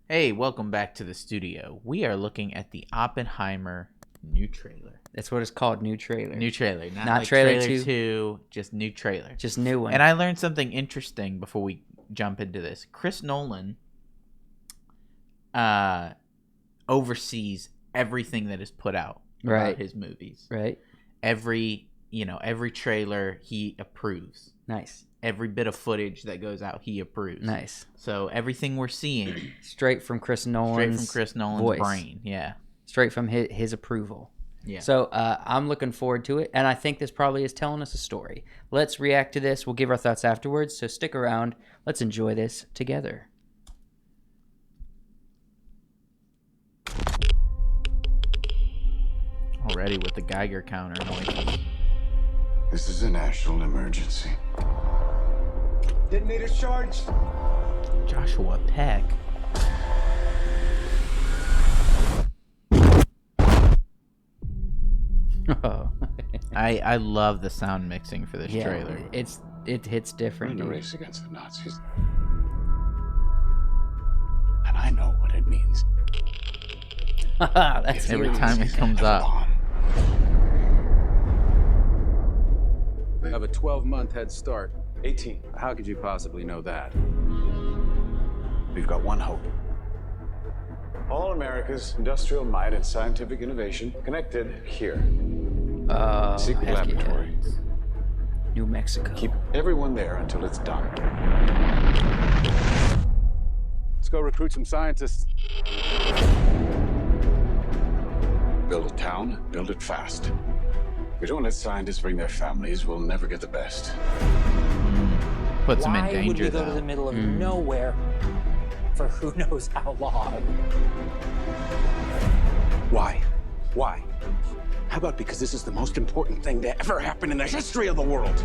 Hey, welcome back to the studio. We are looking at the Oppenheimer new trailer. That's what it's called, new trailer. New trailer, not like trailer trailer 2. 2, just new trailer. Just new one. And I learned something interesting before we jump into this. Chris Nolan oversees everything that is put out about his movies. Right. Every trailer he approves. Nice. Every bit of footage that goes out, he approves. Nice. So everything we're seeing, straight from Chris Nolan's voice. brain. Yeah. Straight from his approval. Yeah. So I'm looking forward to it, and I think this probably is telling us a story. Let's react to this. We'll give our thoughts afterwards, so stick around. Let's enjoy this together. Already with the Geiger counter noises. This is a national emergency. Detonator charged. Joshua Peck. Oh. I love the sound mixing for this trailer. It hits different. We're in a race against the Nazis. And I know what it means. That's Every time it comes up. We have a 12-month head start. 18. How could you possibly know that? We've got one hope. All America's industrial might and scientific innovation connected here. Secret heck yeah. laboratory. New Mexico. Keep everyone there until it's done. Let's go recruit some scientists. Build a town, build it fast. If we don't let scientists bring their families, we'll never get the best. Puts them in Why would danger, we go to the though. middle of nowhere for who knows how long? Why? Why? How about because this is the most important thing to ever happen in the history of the world?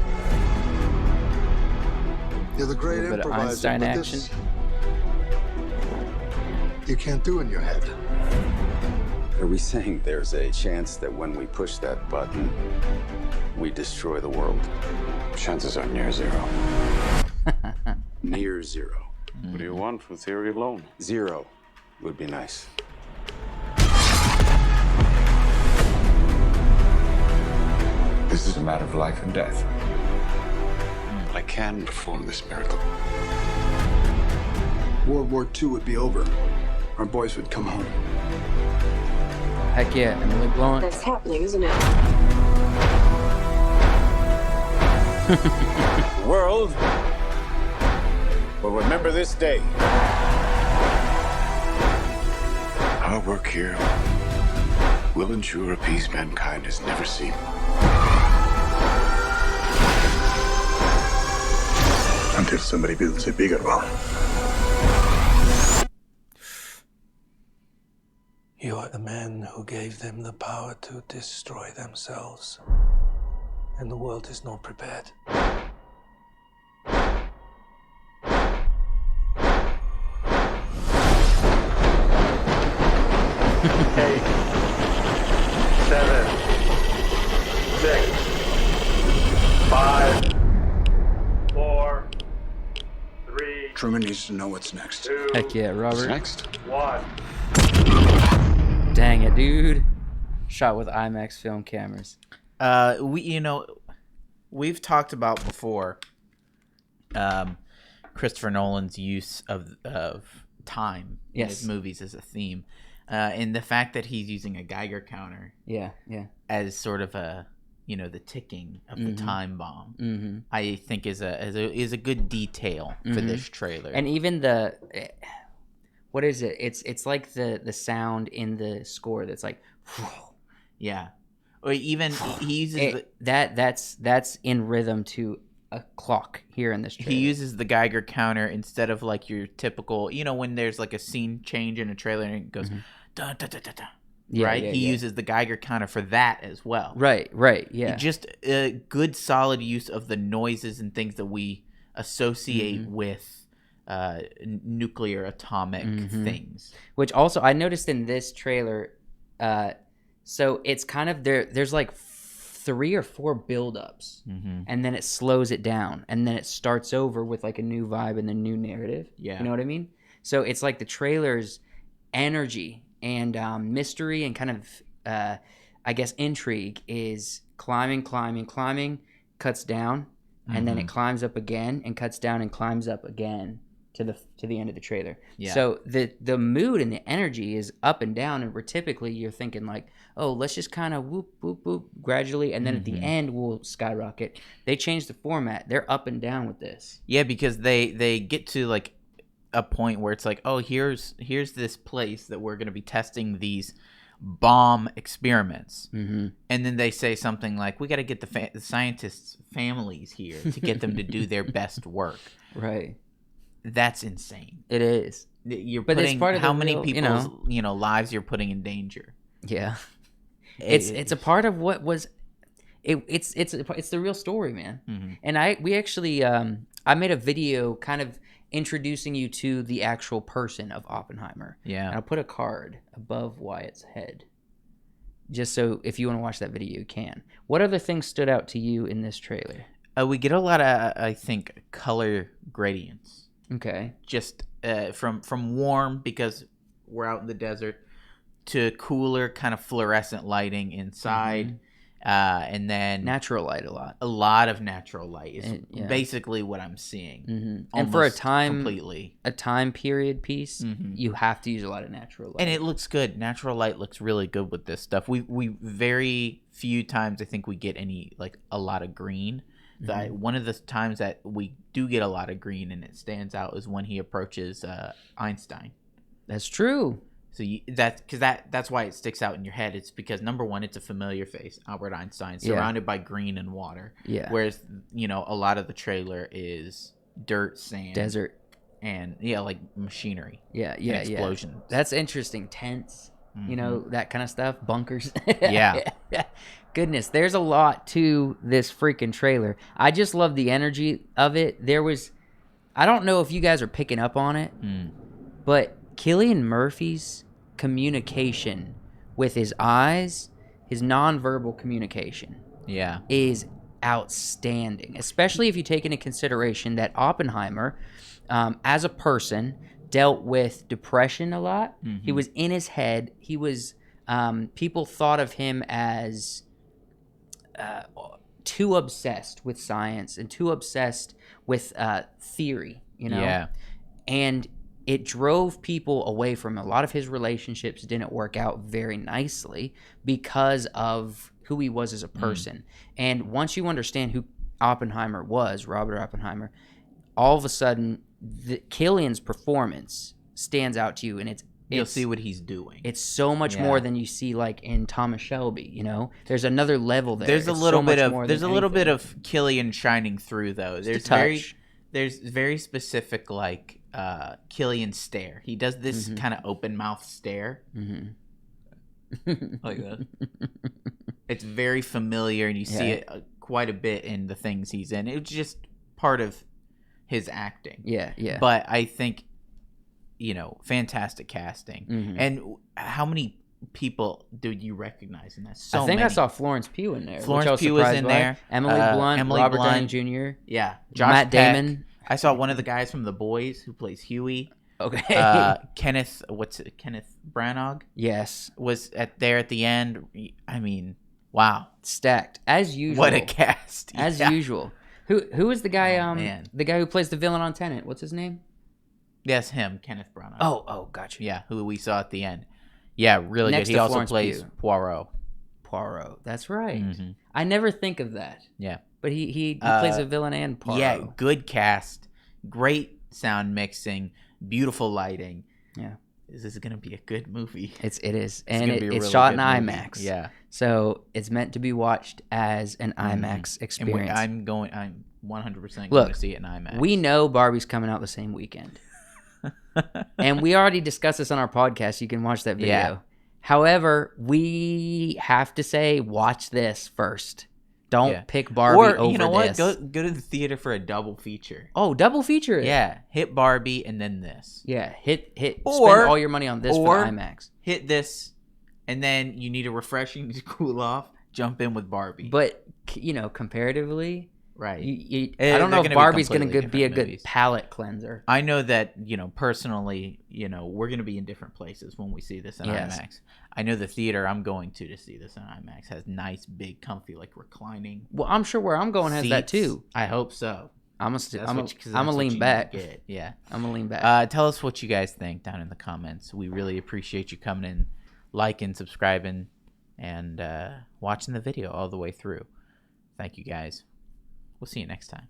You're the great Little bit of improviser, Einstein but action. this you can't do in your head. Are we saying there's a chance that when we push that button, we destroy the world? Chances are near zero. Near zero. What do you want from theory alone? 0 would be nice. This is a matter of life and death. But I can perform this miracle. World War II would be over. Our boys would come home. Heck yeah, Emily Blunt. That's happening, isn't it? The world will remember this day. Our work here will ensure a peace mankind has never seen. Until somebody builds a bigger one. You are the man who gave them the power to destroy themselves. And the world is not prepared. Eight, 7, 6, 5, 4, 3, Truman needs to know what's next. 2, Heck yeah, What's Robert. next? 1. Dang it, dude. Shot with IMAX film cameras. We've talked about before Christopher Nolan's use of time in his movies as a theme, and the fact that he's using a Geiger counter Yeah. as sort of the ticking of the time bomb. I think is a good detail for this trailer. And even what is it? It's like the sound in the score that's like, yeah. Or even he uses that's in rhythm to a clock here in this trailer. he uses the Geiger counter instead of like your typical, when there's like a scene change in a trailer and it goes dun, dun, dun, dun, dun, right? He uses the Geiger counter for that as well. Right, yeah. Just a good solid use of the noises and things that we associate with nuclear atomic things. Which also I noticed in this trailer, so it's kind of there's like 3 or 4 buildups, and then it slows it down, and then it starts over with like a new vibe and a new narrative. Yeah. You know what I mean? So it's like the trailer's energy and mystery and kind of, I guess, intrigue is climbing, cuts down, and then it climbs up again and cuts down and climbs up again to the end of the trailer. Yeah. So the mood and the energy is up and down, and where typically you're thinking like, oh, let's just kind of whoop, whoop, whoop gradually, and then at the end we'll skyrocket. They changed the format. They're up and down with this. Yeah, because they get to like a point where it's like, oh, here's this place that we're going to be testing these bomb experiments, and then they say something like, we got to get the scientists' families here to get them to do their best work. Right. That's insane. It is. You're putting how many people's lives you're putting in danger. Yeah. It's a part of what was it's the real story, man. And we actually I made a video kind of introducing you to the actual person of Oppenheimer. Yeah. And I'll put a card above Wyatt's head, just so if you want to watch that video, you can. What other things stood out to you in this trailer? We get a lot of, I think, color gradients. Okay. Just from warm, because we're out in the desert, to cooler kind of fluorescent lighting inside. And then natural light a lot of natural light is basically what I'm seeing. And for a time period piece, you have to use a lot of natural light, and it looks good. Natural light looks really good with this stuff. We very few times I think we get a lot of green. One of the times that we do get a lot of green and it stands out is when he approaches Einstein. That's true. So that's why it sticks out in your head. It's because, number one, it's a familiar face, Albert Einstein, surrounded by green and water. Yeah. Whereas, a lot of the trailer is dirt, sand, desert, and like machinery. Yeah, explosions. Yeah. That's interesting. Tents, that kind of stuff. Bunkers. Yeah. Goodness, there's a lot to this freaking trailer. I just love the energy of it. I don't know if you guys are picking up on it, but Cillian Murphy's communication with his eyes, his nonverbal communication, is outstanding. Especially if you take into consideration that Oppenheimer, as a person, dealt with depression a lot. He was in his head. He was. People thought of him as too obsessed with science and too obsessed with theory. Yeah. And it drove people away from a lot of his relationships. Didn't work out very nicely because of who he was as a person. And once you understand who Oppenheimer was, Robert Oppenheimer, all of a sudden, Cillian's performance stands out to you, and you'll see what he's doing. It's so much more than you see like in Thomas Shelby. There's another level there. There's a little bit of Cillian shining through though. There's very specific Cillian stare. He does this kind of open mouth stare, like that. It's very familiar, and you see it quite a bit in the things he's in. It's just part of his acting. Yeah. But I think, fantastic casting. And how many people do you recognize in that? I think I saw Florence Pugh in there. Florence Pugh was in there. Emily Blunt, Robert Downey Jr. Yeah. Matt Damon. I saw one of the guys from The Boys who plays Huey. Okay. Kenneth Branagh? Yes. Was there at the end. I mean, wow. Stacked. As usual. What a cast. As usual. Who is the guy the guy who plays the villain on Tenet? What's his name? Yes, him, Kenneth Branagh. Oh, gotcha. Yeah, who we saw at the end. Yeah, really good. He also Florence plays Pugh. Poirot. That's right. I never think of that. Yeah. But he plays a villain and Poirot. Yeah, good cast, great sound mixing, beautiful lighting. Yeah. This is going to be a good movie. It is. And it's really shot in IMAX. Movie. Yeah. So it's meant to be watched as an IMAX experience. I'm 100% going to see it in IMAX. We know Barbie's coming out the same weekend. And we already discussed this on our podcast. You can watch that video. Yeah. However, we have to say, watch this first. Don't pick Barbie over this. Or, you know what? Go to the theater for a double feature. Oh, double feature it. Yeah. Hit Barbie and then this. Yeah. Spend all your money on this for IMAX. Hit this, and then you need a refreshing to cool off. Jump in with Barbie. But, comparatively, Right. I don't know They're if gonna be Barbie's going to completely be a different good movies. palate cleanser. I know that, personally, we're going to be in different places when we see this in Yes. IMAX. I know the theater I'm going to see this in IMAX has nice, big, comfy, like reclining Well, I'm sure where I'm going has that seats. too. I hope so. I'm That's gonna what you lean need back. to get. Yeah. I'm gonna lean back. Tell us what you guys think down in the comments. We really appreciate you coming in, liking, subscribing, and watching the video all the way through. Thank you guys. We'll see you next time.